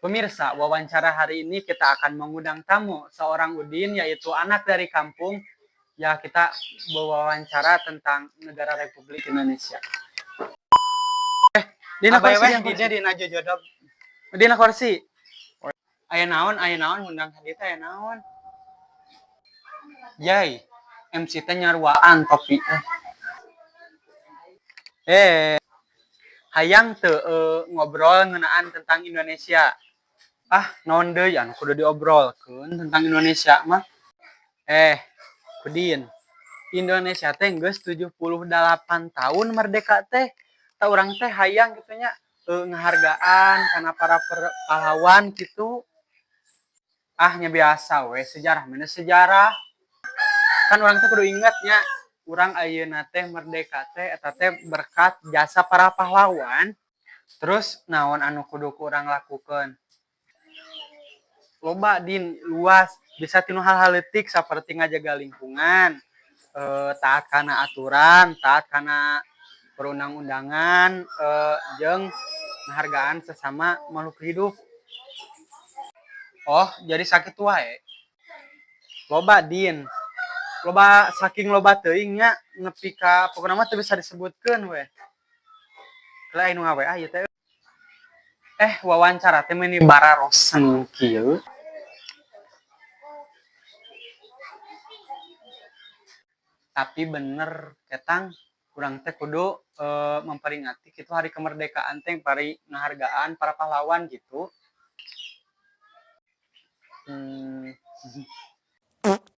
Pemirsa, wawancara hari ini kita akan mengundang tamu, seorang Udin, yaitu anak dari kampung. Ya, kita berwawancara tentang negara Republik Indonesia. Dina kursi, dina jodok. Dina kursi. Aya naon, undang hadiah aya naon. Yai, MC teh nyaruaan topi. Hayang teu ngobrol ngeunaan tentang Indonesia. Naon deui anu kudu diobrolkeun tentang Indonesia mah. Udin. Indonesia teh geus 78 tahun merdeka teh. Ta urang teh hayang kitu nya ngahargaan kana para pahlawan gitu. Nya biasa we, sejarah mana sejarah. Kan urang teh kudu inget nya, urang ayeuna teh merdeka teh eta teh berkat jasa para pahlawan. Terus naon anu kudu urang lakukeun? Loba Din, luas, bisa tinu hal-hal leutik saperti ngajaga lingkungan, taat kana aturan, taat kana perundang-undangan, jeung penghargaan sesama makhluk hidup. Jadi sakitu wae. Loba Din. Loba saking loba teuing nya nepi ka pokona mah teu bisa disebutkeun we. Lah anu ngawe ieu teh. Wawancara teh meuni bararosen kieu. Tapi bener ketang urang teh kudu memperingati kitu hari kemerdekaan teh pari ngahargaan para pahlawan gitu.